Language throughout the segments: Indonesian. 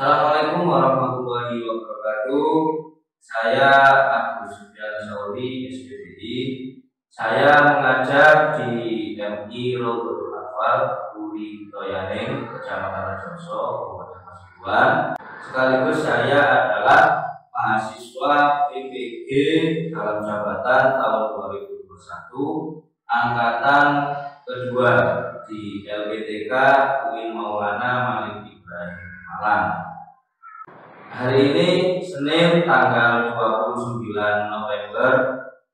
Assalamualaikum warahmatullahi wabarakatuh. Saya Agus Sudian Sauri, SPDI. Saya mengajar di MI Rogodo Lafal, Uri Toyaneng, Kecamatan Rajoso, Kabupaten Pasuruan. Sekaligus saya adalah mahasiswa PPG dalam jabatan tahun 2021, angkatan kedua di LPTK UIN Maulana Malik Ibrahim Malang. Hari ini Senin tanggal 29 November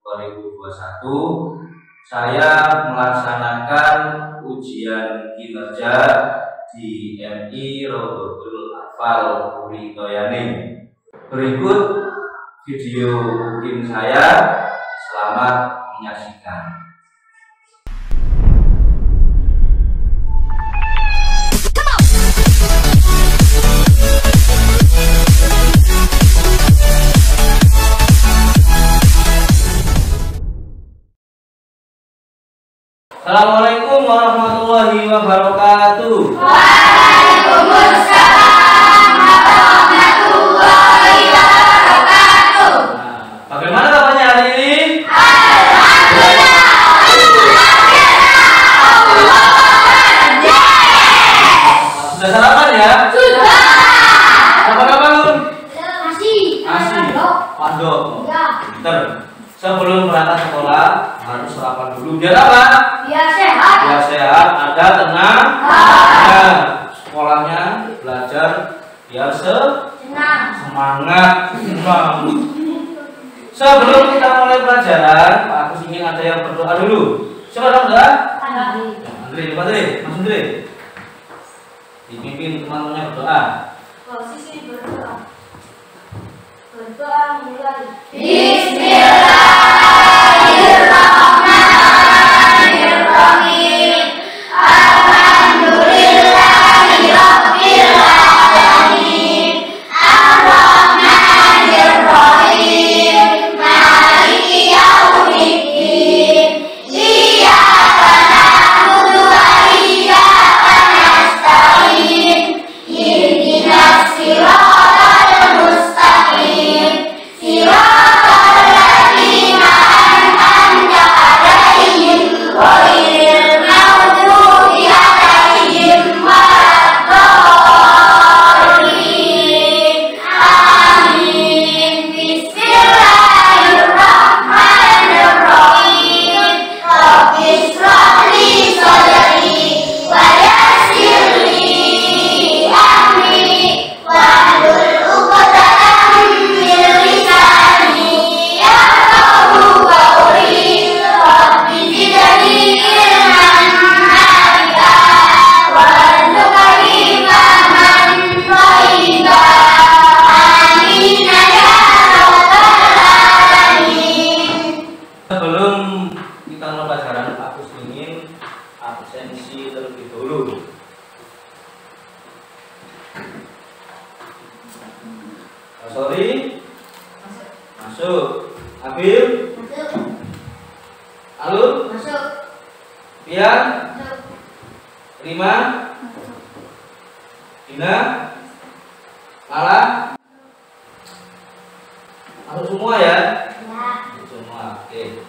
2021, saya melaksanakan ujian kinerja di MI Rogodo Lafal Uri Toyaneng. Berikut video ujian saya, selamat menyaksikan. Assalamualaikum warahmatullahi wabarakatuh. Waalaikumsalam warahmatullahi wabarakatuh. Bagaimana kabarnya hari ini? Alhamdulillah. Sudah sarapan ya? Sudah. Apa bangun? Masih. Pondok. Ya. Pinter. Sebelum berangkat sekolah harus sarapan dulu. Biar apa? Biar sehat. Biar sehat, ada tenang. Ya, sekolahnya belajar biar Senang. semangat. Sebelum kita mulai pelajaran, Pak Agus ingin ada yang berdoa dulu. Siapa dong berdoa? Andre, Pak Andre, Mas Andre. Dipimpin teman-temannya berdoa. Posisi berdoa. Berdoa mulai. Bismillahirrahmanirrahim. Alhamdulillahirabbil alamin. Arrahmanirrahim. Maliki yaumiddin. Iyyaka na'budu wa iyyaka nasta'in. Ihdinas siratal mustaqim. Siratal ladzina an'amta 'alaihim ghairil maghdubi 'alaihim waladdallin. Amin. Bismillahirrahmanirrahim. Rabbi shrah li sadri wa yassir li amri wahlul 'uqdatam min lisani yafqahu qawli. Rabbi zidni ilman nafi'an warzuqni fahman thayyiban. Amin ya rabbal alamin. Sebelum kita mulai pelajaran, Pak Agus ingin absensi terlebih dahulu. Sorry, masuk. Abil, Alun, Masuk. Pian, Masuk. Rima, Dina, Lala, masuk semua ya? Ya. Semua, oke.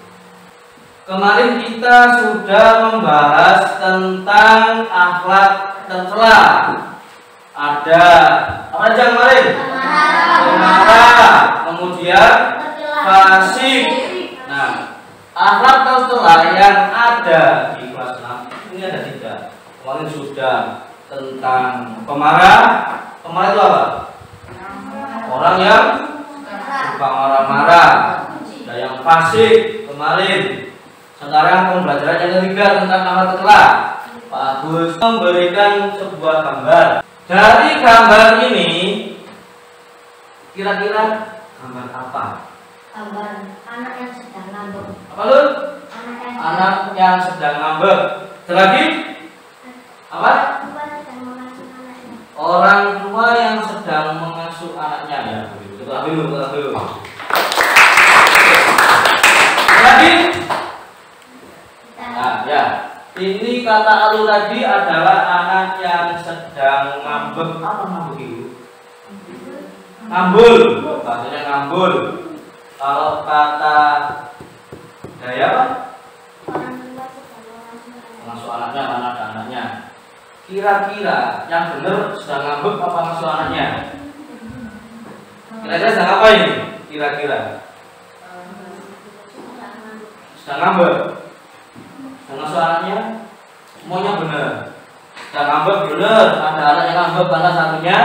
Kemarin kita sudah membahas tentang akhlak tercela. Ada apa aja kemarin? Pemarah, kemudian fasik. Nah, akhlak tercela yang ada di kelas 6 ini ada 3. Kemarin sudah tentang pemarah. Pemarah itu apa? Orang yang suka marah-marah. Ada yang fasik kemarin. Sekarang pembelajaran yang ketiga tentang akhlak tercela. Pak Agus memberikan sebuah gambar. Dari gambar ini kira-kira gambar apa? Gambar anak yang sedang ngambek. Apa lu? Anak Anak yang sedang ngambek. Ada lagi? Apa? sedang mengasuh anaknya. Orang tua yang sedang mengasuh anaknya ya. Kita dulu. Lagi? Nah, ya. Ini kata Alu tadi adalah anak yang sedang ngambek. Apa ngambek itu? ngambul, bahasanya ngambul. Kalau kata daya apa? Mengasuh anaknya, anak anaknya. Kira-kira yang benar sedang ngambek apa ngasuh anaknya? Kira-kira sedang apa ini? Kira-kira sedang ngambek. Sedang ngasuh anaknya? Semuanya benar. Sedang ngambek benar. Ada anak yang ngambek karena satunya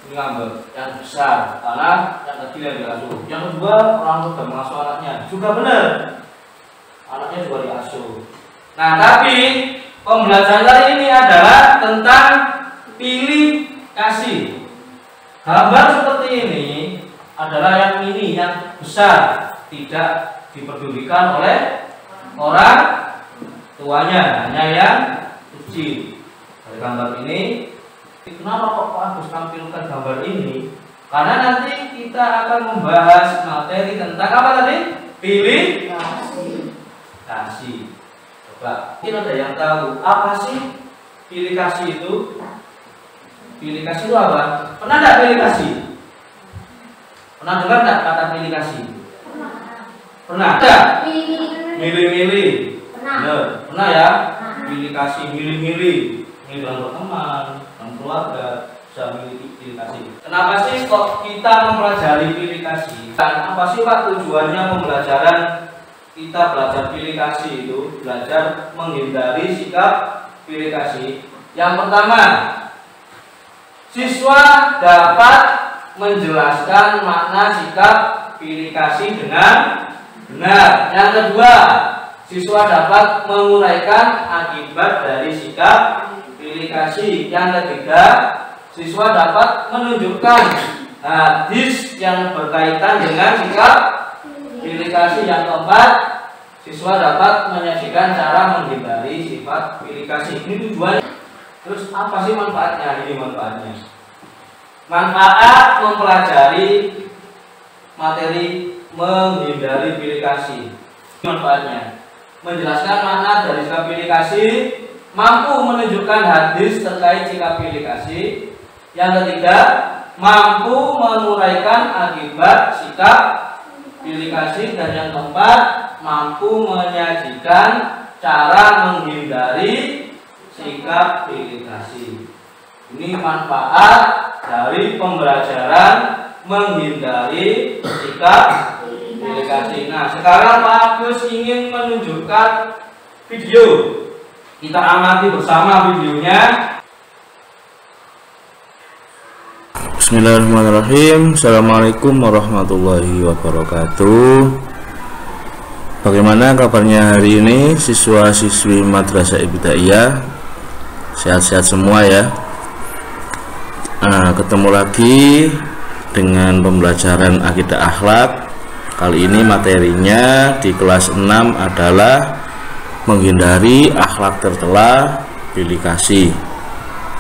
ini ngambek yang besar karena yang kecil yang diasuh. Yang kedua orang tua mengasuh anaknya juga benar. Anaknya juga diasuh. Nah, tapi pembelajaran kali ini adalah tentang pilih kasih. Gambar seperti ini adalah yang ini, yang besar, tidak dipedulikan oleh orang tuanya, hanya yang kecil. Dari gambar ini, kenapa kok Pak Agus tampilkan gambar ini? Karena nanti kita akan membahas materi tentang apa tadi? Pilih kasih. Coba, mungkin ada yang tahu apa sih pilih kasih itu? Pilih kasih itu apa? Pernah enggak pilih kasih? Pernah dengar enggak kata pilih kasih? Pernah? Ada? Milih-milih. Pernah ya? Pilih kasih, milih-milih. Milih dalam berteman, dalam keluarga, bisa pilih kasih. Kenapa sih kok kita mempelajari pilih kasih? Dan apa sih Pak tujuannya pembelajaran kita belajar pilih kasih itu? Belajar menghindari sikap pilih kasih. Yang pertama, siswa dapat menjelaskan makna sikap pilih kasih dengan benar. Yang kedua, siswa dapat menguraikan akibat dari sikap pilih kasih. Yang ketiga, siswa dapat menunjukkan hadis yang berkaitan dengan sikap pilih kasih. Yang keempat, siswa dapat menyajikan cara menghindari sifat pilih kasih. Ini tujuannya. Terus apa sih manfaatnya? Ini manfaatnya. Manfaat mempelajari materi menghindari pilih kasih. Manfaatnya menjelaskan makna dari sikap pilih kasih, mampu menunjukkan hadis terkait sikap pilih kasih. Yang ketiga, mampu menguraikan akibat sikap pilih kasih. Dan yang keempat, mampu menyajikan cara menghindari sikap pilih kasih. Ini manfaat dari pembelajaran menghindari sikap pilih kasih. Nah, sekarang Pak Agus ingin menunjukkan video. Kita amati bersama videonya. Bismillahirrahmanirrahim. Assalamualaikum warahmatullahi wabarakatuh. Bagaimana kabarnya hari ini siswa-siswi Madrasah Ibtidaiyah? Sehat-sehat semua ya. Nah, ketemu lagi dengan pembelajaran akidah akhlak. Kali ini materinya di kelas 6 adalah menghindari akhlak tercela pilih kasih,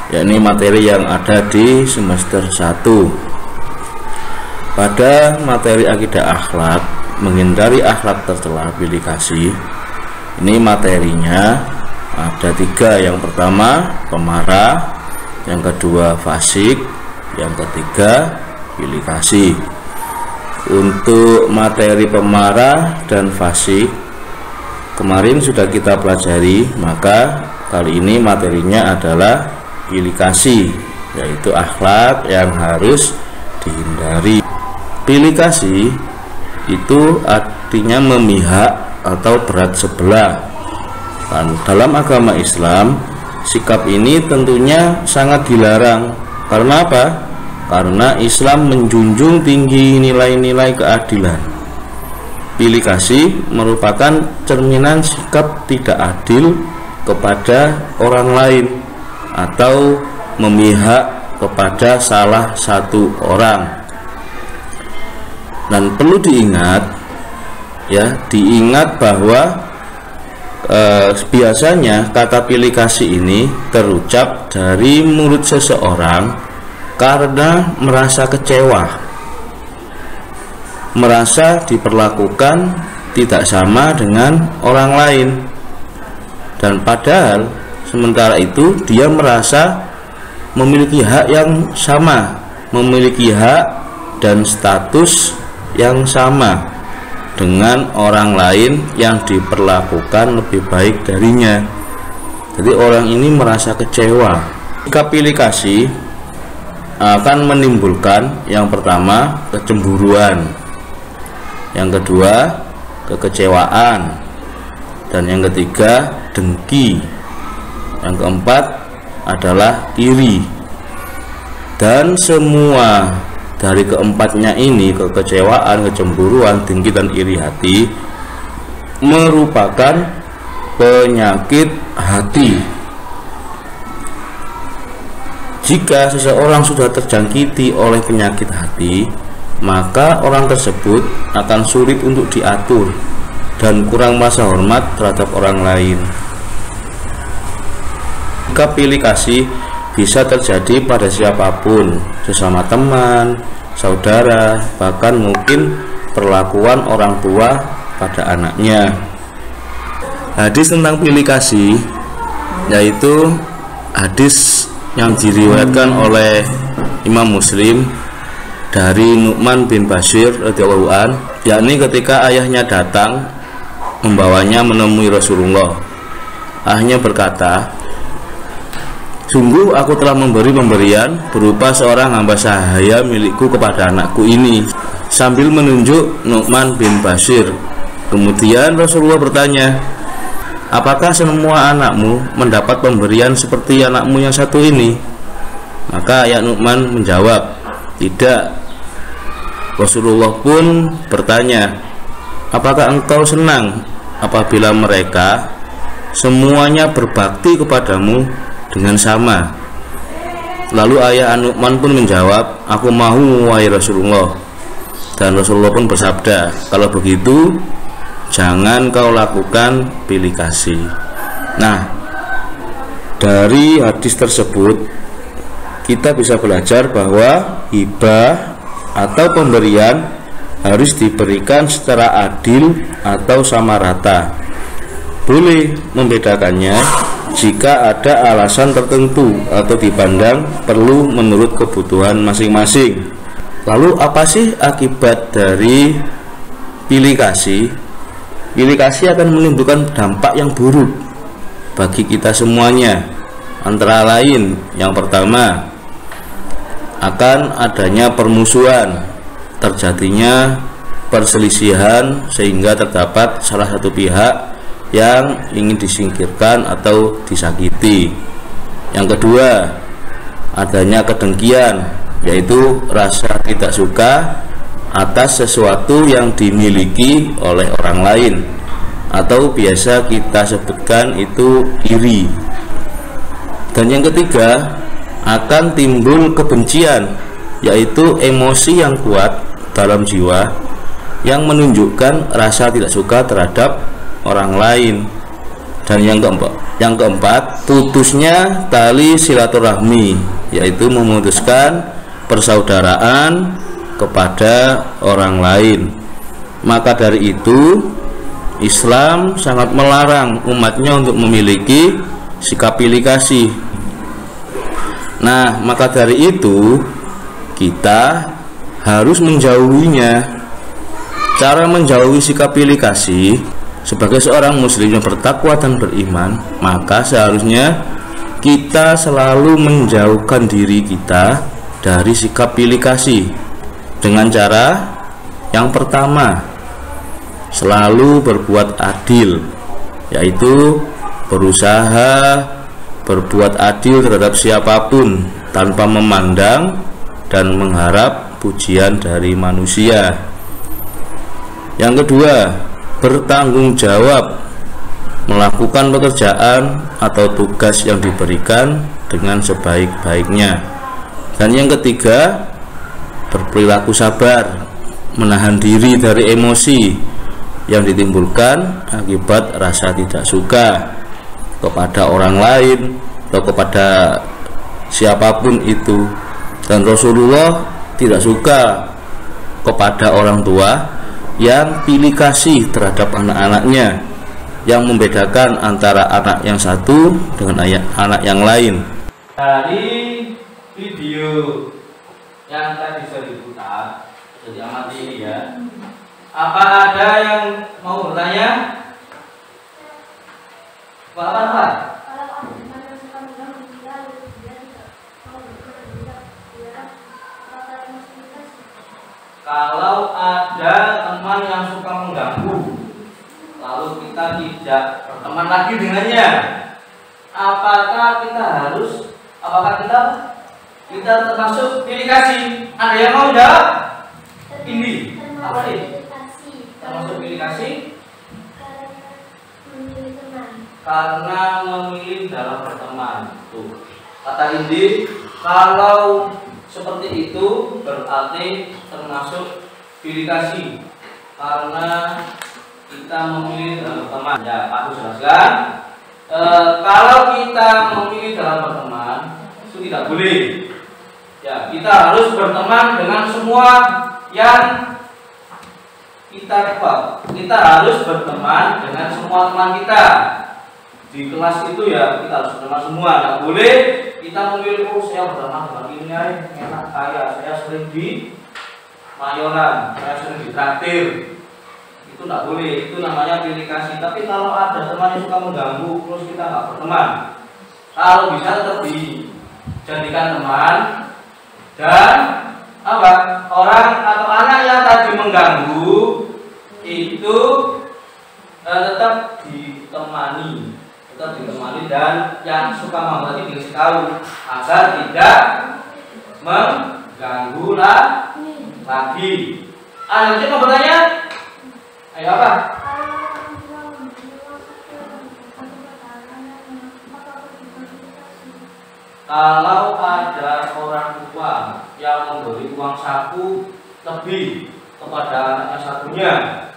yakni materi yang ada di semester 1. Pada materi akidah akhlak menghindari akhlak tercela pilih kasih, ini materinya ada 3. Yang pertama pemarah, yang kedua fasik, yang ketiga pilih kasih. Untuk materi pemarah dan fasik kemarin sudah kita pelajari, maka kali ini materinya adalah pilih kasih, yaitu akhlak yang harus dihindari. Pilih kasih itu artinya memihak atau berat sebelah. Dan dalam agama Islam, sikap ini tentunya sangat dilarang. Karena apa? Karena Islam menjunjung tinggi nilai-nilai keadilan. Pilih kasih merupakan cerminan sikap tidak adil kepada orang lain atau memihak kepada salah satu orang. Dan perlu diingat ya, diingat bahwa biasanya kata pilih kasih ini terucap dari mulut seseorang karena merasa kecewa, merasa diperlakukan tidak sama dengan orang lain, dan padahal sementara itu dia merasa memiliki hak yang sama, memiliki hak dan status yang sama dengan orang lain yang diperlakukan lebih baik darinya. Jadi orang ini merasa kecewa. Sikap pilih kasih akan menimbulkan yang pertama kecemburuan, yang kedua kekecewaan, dan yang ketiga dengki, yang keempat adalah iri. Dan semua dari keempatnya ini, kekecewaan, kecemburuan, dengki, dan iri hati, merupakan penyakit hati. Jika seseorang sudah terjangkiti oleh penyakit hati, maka orang tersebut akan sulit untuk diatur dan kurang merasa hormat terhadap orang lain. Sikap pilih kasih bisa terjadi pada siapapun, sesama teman, saudara, bahkan mungkin perlakuan orang tua pada anaknya. Hadis tentang pilih kasih yaitu hadis yang diriwayatkan oleh Imam Muslim dari Nu'man bin Bashir radhiyallahu an, yakni ketika ayahnya datang membawanya menemui Rasulullah. Ayahnya berkata, "Sungguh aku telah memberi pemberian berupa seorang hamba sahaya milikku kepada anakku ini," sambil menunjuk Nu'man bin Bashir. Kemudian Rasulullah bertanya, "Apakah semua anakmu mendapat pemberian seperti anakmu yang satu ini?" Maka ayah Nu'man menjawab, "Tidak." Rasulullah pun bertanya, "Apakah engkau senang apabila mereka semuanya berbakti kepadamu dengan sama?" Lalu ayah Nu'man pun menjawab, "Aku mau, wahai Rasulullah." Dan Rasulullah pun bersabda, "Kalau begitu, jangan kau lakukan pilih kasih." Nah, dari hadis tersebut kita bisa belajar bahwa hibah atau pemberian harus diberikan secara adil atau sama rata. Boleh membedakannya jika ada alasan tertentu atau dipandang perlu menurut kebutuhan masing-masing. Lalu apa sih akibat dari pilih kasih? Pilih kasih akan menimbulkan dampak yang buruk bagi kita semuanya. Antara lain, yang pertama, akan adanya permusuhan, terjadinya perselisihan sehingga terdapat salah satu pihak yang ingin disingkirkan atau disakiti. Yang kedua, adanya kedengkian, yaitu rasa tidak suka atas sesuatu yang dimiliki oleh orang lain, atau biasa kita sebutkan itu iri. Dan yang ketiga, akan timbul kebencian, yaitu emosi yang kuat dalam jiwa yang menunjukkan rasa tidak suka terhadap orang lain. Dan yang keempat, putusnya tali silaturahmi, yaitu memutuskan persaudaraan kepada orang lain. Maka dari itu, Islam sangat melarang umatnya untuk memiliki sikap pilih kasih. Nah, maka dari itu kita harus menjauhinya. Cara menjauhi sikap pilih kasih sebagai seorang muslim yang bertakwa dan beriman, maka seharusnya kita selalu menjauhkan diri kita dari sikap pilih kasih dengan cara yang pertama, selalu berbuat adil, yaitu berusaha berbuat adil terhadap siapapun tanpa memandang dan mengharap pujian dari manusia. Yang kedua, bertanggung jawab melakukan pekerjaan atau tugas yang diberikan dengan sebaik-baiknya. Dan yang ketiga, berperilaku sabar, menahan diri dari emosi yang ditimbulkan akibat rasa tidak suka kepada orang lain atau kepada siapapun itu. Dan Rasulullah tidak suka kepada orang tua yang pilih kasih terhadap anak-anaknya, yang membedakan antara anak yang satu dengan anak yang lain. Dari video yang tadi sudah diputar, jadi amati ini ya. Apa ada yang mau bertanya? Apa? Kalau ada teman yang suka mengganggu, lalu kita tidak berteman lagi dengannya, apakah kita termasuk pilih kasih? Ada yang mau jawab? Ini apa ini? Termasuk pilih kasih? Karena memilih dalam berteman. Tuh. Kata Indi, kalau seperti itu berarti termasuk pilih kasih karena kita memilih dalam berteman. Ya, aku jelaskan. Kalau kita memilih dalam berteman itu tidak boleh. Ya, kita harus berteman dengan semua yang kita dapat. Kita harus berteman dengan semua teman kita. Di kelas itu ya kita harus berteman semua. Tidak boleh kita memilih, oh saya berteman dengan ini enak kaya, saya sering di Mayoran, saya sering di traktir. Itu tidak boleh, itu namanya pilih kasih. Tapi kalau ada teman yang suka mengganggu, terus kita nggak berteman, kalau bisa tetap dijadikan teman. Dan apa, orang atau anak yang tadi mengganggu itu tetap ditemani, dan yang suka mengganggu tadi dikasih tahu agar tidak mengganggu lagi. Ada yang mau bertanya? Ayo apa? Kalau ada orang tua yang memberi uang saku lebih kepada anaknya satunya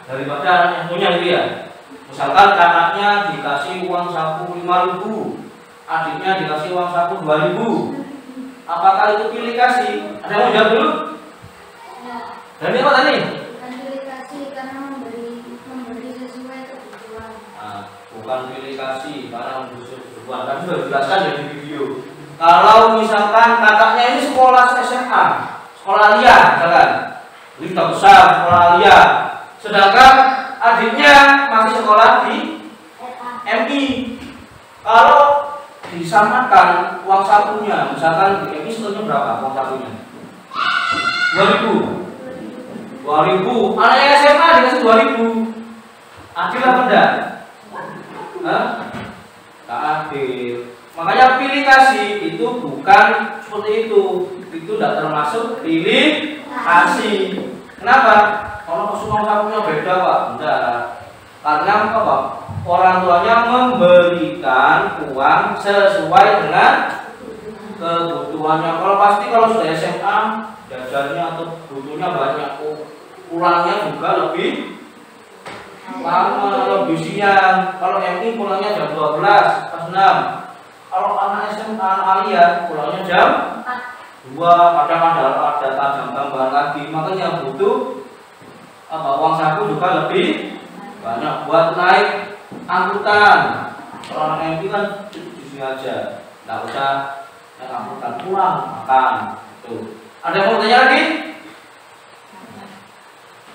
daripada anaknya punya dia, misalkan anaknya dikasih uang saku 5.000, adiknya dikasih uang saku 2.000, apakah itu pilih kasih? Ada yang mau jawab dulu? Dan ini apa tadi? Pilih kasih karena memberi sesuai kebutuhan. Bukan pilih kasih karena memberi sesuai kebutuhan. Kan sudah dijelaskan dari video. Kalau misalkan kakaknya ini sekolah SMA, sekolah liar, misalkan, ini sudah besar, sekolah liar, sedangkan adiknya masih sekolah di MI. Kalau disamakan uang sakunya, misalkan di MI sebetulnya berapa uang sakunya? 2.000. Anaknya SMA dikasih 2.000. Adil apa enggak? Tak adil. Makanya pilih kasih itu bukan seperti itu tidak termasuk pilih kasih. Kenapa? Kalau uang sakunya beda Pak, enggak. Karena apa? Orang tuanya memberikan uang sesuai dengan kebutuhannya. Kalau sudah SMA jajannya atau butuhnya banyak, pulangnya juga lebih lama, lebih siang. Kalau MI pulangnya jam 12, pas 6. Kalau anak SMA, anak alia pulangnya jam 2, kadang ada jam tambahan lagi. Makanya butuh uang saku juga lebih banyak buat naik angkutan. Kalau anak MI kan di sini aja, nggak usah naik angkutan, pulang makan. Tuh. Ada yang mau tanya lagi?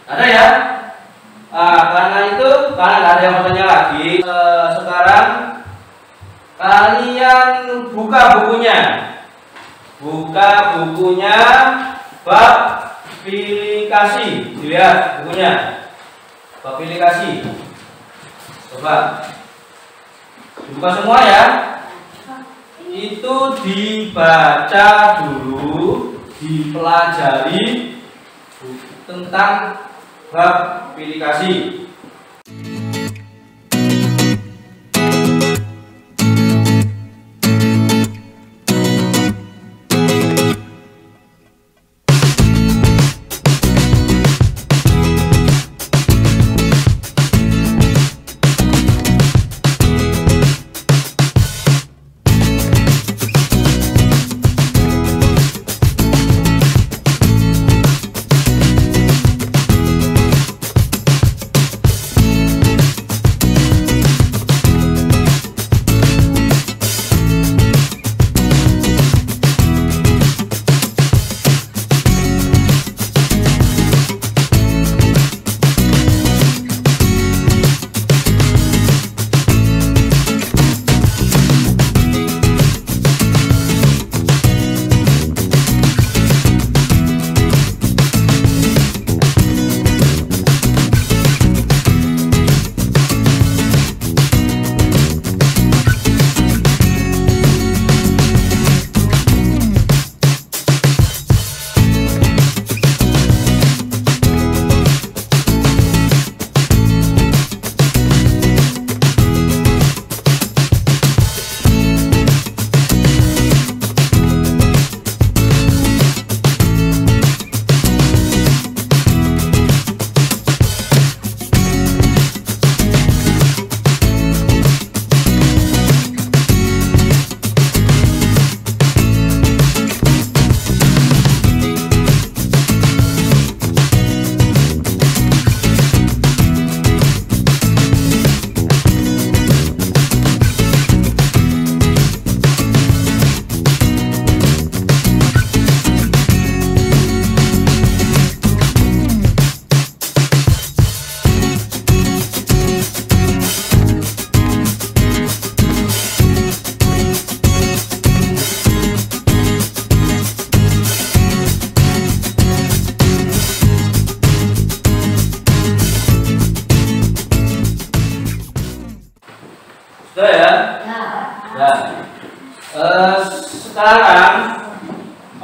Ada ya? Karena nggak ada yang mau tanya lagi. Sekarang kalian buka bukunya. Bab pilih kasih. Dilihat bukunya. Bab pilih kasih. Coba dibuka semua ya. Itu dibaca dulu, dipelajari tentang bab pilih kasih.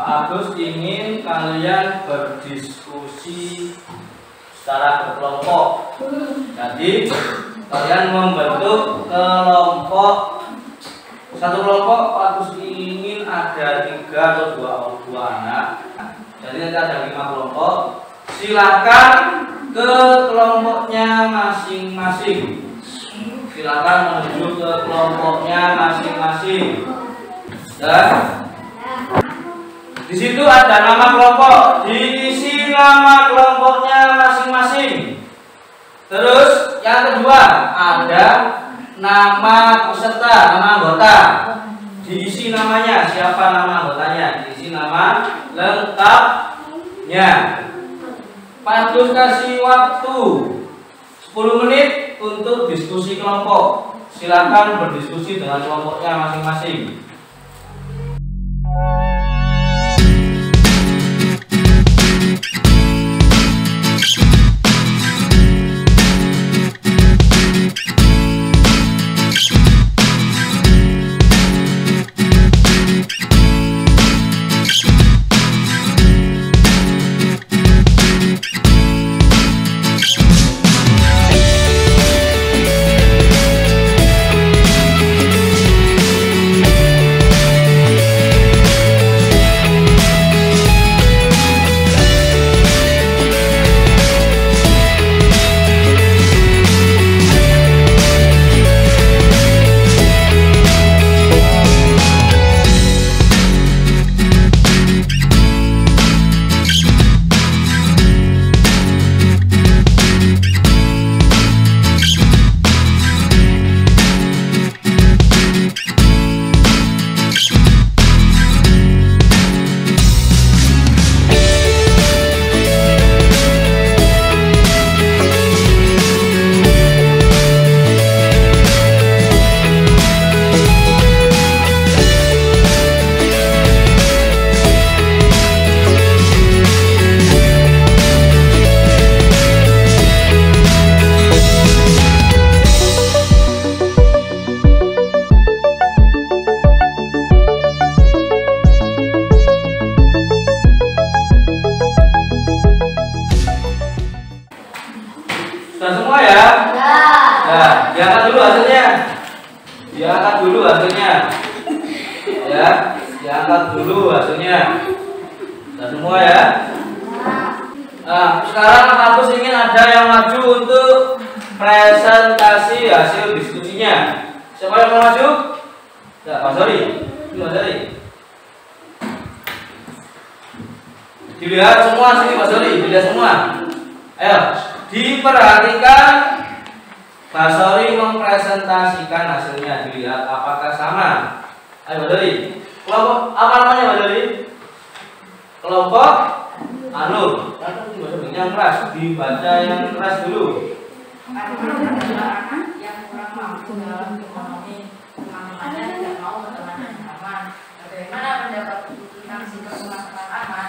Pak Agus ingin kalian berdiskusi secara berkelompok. Jadi kalian membentuk kelompok. Satu kelompok Pak Agus ingin ada 3 atau 2 anak. Jadi nanti ada 5 kelompok. Silakan ke kelompoknya masing-masing. Silakan menuju ke kelompoknya masing-masing. Dan di situ ada nama kelompok, diisi nama kelompoknya masing-masing. Terus yang kedua ada nama peserta, nama anggota. Diisi namanya, siapa nama anggotanya, diisi nama lengkapnya. Pak Agus kasih waktu 10 menit untuk diskusi kelompok. Silakan berdiskusi dengan kelompoknya masing-masing. Sudah semua ya? Nah, diangkat dulu hasilnya. Diangkat dulu hasilnya. Ya, diangkat dulu hasilnya. Sudah semua ya? Nah, sekarang Agus ingin ada yang maju untuk presentasi hasil diskusinya. Siapa yang mau maju? Ya, Mas Sori. Mas Sori. Dilihat semua sini, Mas Sori. Dilihat semua. Ayo, diperhatikan. Mas Sori mempresentasikan hasilnya. Dilihat apakah sama. Ayo, Mas Sori. Kelompok apa namanya, Mas Sori? Kelompok Anur. Yang keras, dibaca yang keras dulu. Yang kurang mampu dalam ekonomi, teman-temannya tidak mau berteman dengan aman. Bagaimana pendapat tentang sikap teman-teman aman?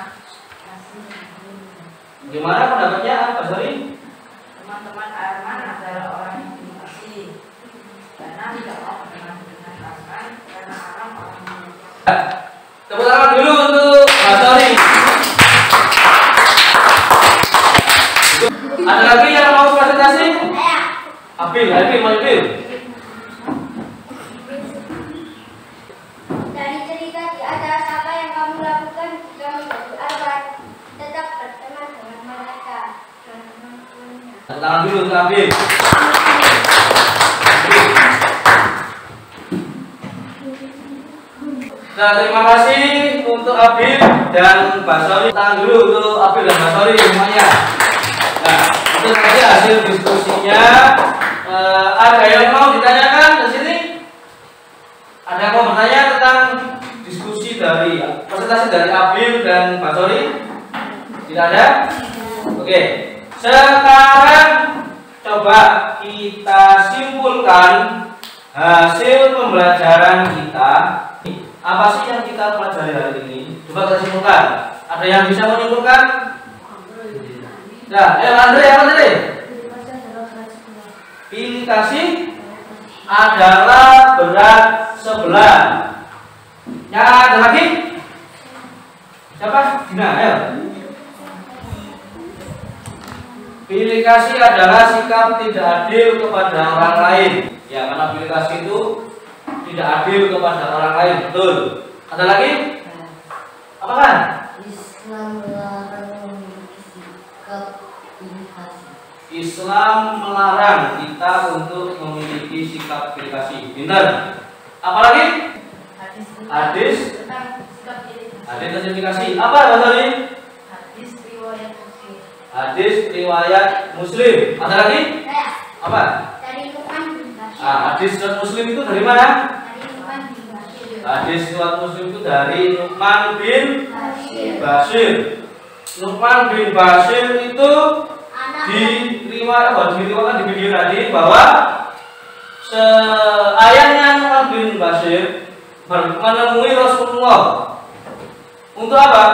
Gimana pendapatnya, Pak Sori? Teman-teman aman adalah orang yang dikasih, karena tidak mau berteman dengan aman, karena aman orang yang Tepuk tangan dulu untuk Pak Sori. Ada lagi yang mau presentasi? Abil, mau Abil. Dari cerita di atas, apa yang kamu lakukan jika menjadi Arwan? Tetap berteman dengan mereka. Tepuk tangan dulu untuk Abil. Nah, terima kasih untuk Abil dan Mbak Sori. Tangan dulu untuk Abil dan Mbak Sori semuanya. Nah, itu saja hasil diskusinya. Ada yang mau ditanyakan di sini? Ada yang mau bertanya tentang diskusi dari presentasi dari Abil dan Mbak Sori? Tidak ada? Oke. Sekarang coba kita simpulkan hasil pembelajaran kita. Apa sih yang kita pelajari hari ini? Coba kita simpulkan. Ada yang bisa menyimpulkan? Nah, Andre. Pilih kasih adalah berat sebelah. Ya, ada lagi? Siapa? Dina, ayo. Pilih kasih adalah sikap tidak adil kepada orang lain. Ya, karena pilih kasih itu tidak adil kepada orang lain, betul. Ada lagi? Apa kan? Islam melarang memiliki sikap pilih kasih. Islam melarang kita untuk memiliki sikap pilih kasih. Benar. Apalagi? Hadis. tentang sikap pilih kasih. Hadis pilih kasih. Apa bahasa ini? Hadis riwayat Muslim. Hadis riwayat Muslim. Ada lagi? Saya Apa? dari Luqman bin Bashir. Hadis riwayat Muslim itu dari mana? Dari Luqman bin Bashir. Hadis riwayat Muslim itu dari Nu'man bin Bashir. Bashir. Nu'man bin Bashir itu Anak diriwayatkan di video tadi bahwa ayahnya Nu'man bin Bashir menemui Rasulullah untuk apa?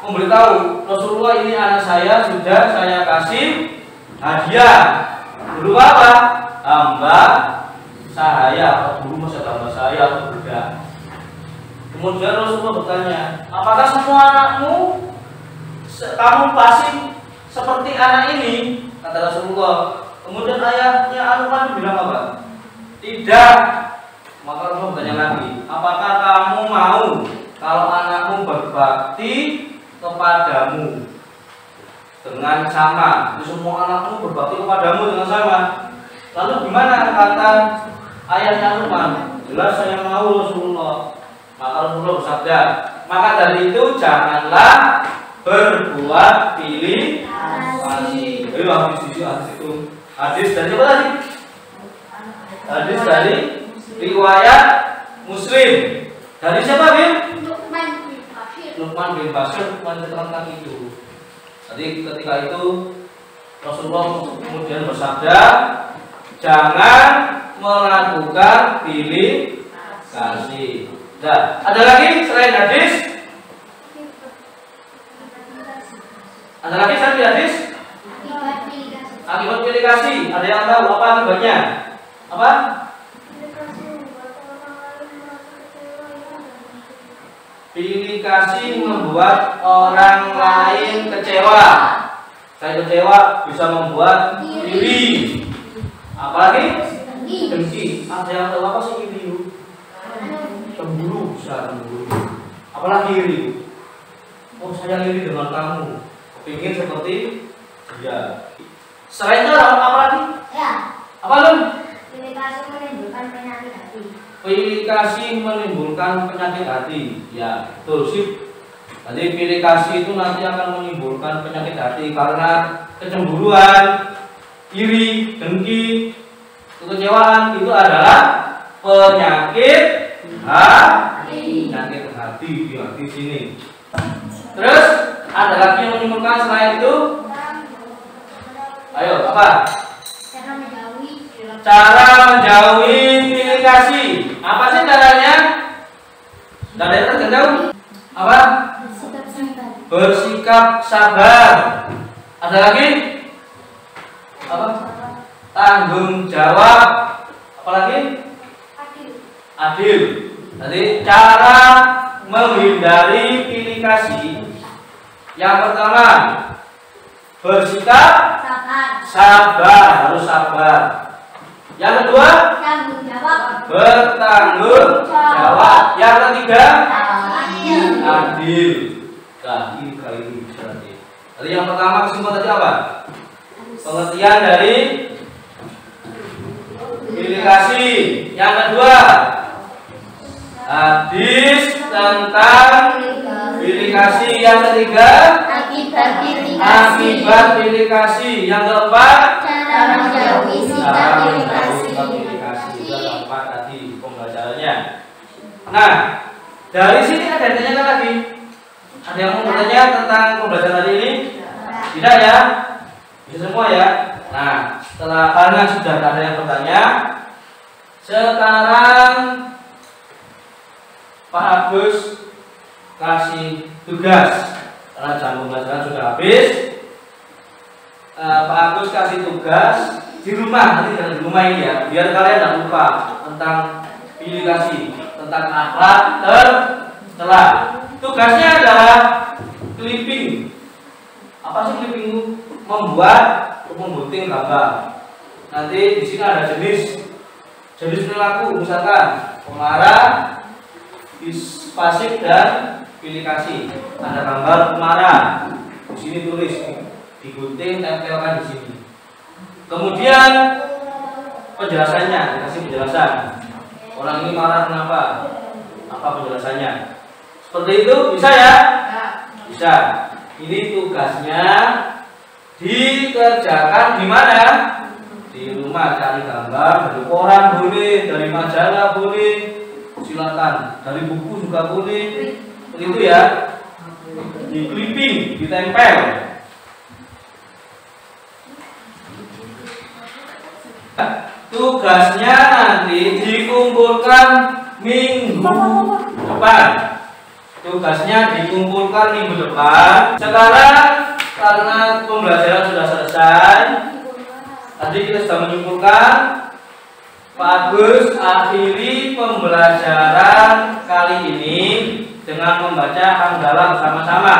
Memberitahu Rasulullah, ini anak saya sudah saya kasih hadiah berupa apa? Hamba sahaya atau guru masa hamba saya atau budak. Kemudian Rasulullah bertanya, apakah semua anakmu kamu pasti seperti anak ini? Kata Rasulullah. Kemudian ayahnya Nu'man bilang apa? Tidak. Maka Rasulullah bertanya lagi, apakah kamu mau kalau anakmu berbakti kepadamu dengan sama? Jadi semua anakmu berbakti kepadamu dengan sama. Lalu gimana kata ayahnya Nu'man? Jelas saya mau Rasulullah. Maka Rasulullah bersabda, maka dari itu janganlah berbuat pilih kasih. Jadi hadis itu hadis dari apa tadi? Hadis dari riwayat Muslim. Dari siapa, Bin? Luqman bin Bashir. Nu'man bin Bashir menceritakan itu. Jadi ketika itu Rasulullah kemudian bersabda, jangan melakukan pilih kasih. Nah, ada lagi selain hadis? Ada lagi selain hadis? Akibat pilih kasih. Akibat pilih kasih. Ada yang tahu apa akibatnya? Apa? Pilih kasih membuat orang lain kecewa. Saya kecewa bisa membuat iri. Apalagi? Dengki. Ada yang tahu apa sih iri? Cemburu, bisa cemburu. Apalagi iri? Oh, saya iri dengan kamu. Kepingin seperti dia. Selain itu apa lagi? Ya, Apa lu? pilih kasih menimbulkan penyakit hati. Pilih kasih menimbulkan penyakit hati. Ya, betul sih. Jadi pilih kasih itu nanti akan menimbulkan penyakit hati karena kecemburuan, iri, dengki, kekecewaan itu adalah penyakit hati. Penyakit hati di hati sini. Terus ada lagi yang menimbulkan selain itu? Ayo, apa? Cara menjauhi pilih kasih. Apa sih caranya? Dari terjauh. Apa? Bersikap sabar. Ada lagi? Apa? Tanggung jawab. Apa lagi? Adil. Jadi cara menghindari pilih kasih. Yang pertama, bersikap sabar, harus sabar. Yang kedua, Tanggung jawab. bertanggung jawab. Yang ketiga, Adil. adil. Nah, ini berarti. Jadi yang pertama kesimpulan tadi apa? Pengertian dari pilih kasih. Yang kedua, hadis tentang pilih kasih. Yang ketiga, Akibat pilih kasih. akibat pilih kasih. Yang keempat, Cara menjauhi sikap pilih kasih. Itu keempat tadi pembelajarannya. Nah, dari sini ada yang tanyakan lagi. Ada yang mau bertanya tentang pembelajaran hari ini? Tidak ya? Bisa semua ya? Nah, setelah karena sudah ada yang bertanya, sekarang Pak Agus kasih tugas karena jam pembelajaran sudah habis. Pak Agus kasih tugas di rumah, nanti jangan di rumah ini ya, biar kalian tidak lupa tentang pilih kasih, tentang akhlak Setelah tugasnya adalah clipping. Apa sih clipping itu? Membuat atau memgunting gambar. Nanti di sini ada jenis perilaku, misalkan pemarah, pasif dan pilih kasih. Ada gambar pemarah. Di sini tulis, digunting, tempelkan di sini. Kemudian penjelasannya, dikasih penjelasan. Orang ini marah kenapa? Apa penjelasannya? Seperti itu bisa ya? Bisa. Ini tugasnya dikerjakan di mana? Di rumah. Cari gambar dari koran boleh, dari majalah boleh, silakan. Dari buku juga boleh. Itu ya. Di clipping, ditempel. Tugasnya nanti dikumpulkan minggu depan. Tugasnya dikumpulkan minggu depan. Sekarang karena pembelajaran sudah selesai, tadi kita sudah menyimpulkan. Pak Agus akhiri pembelajaran kali ini dengan membaca hamdalah bersama-sama.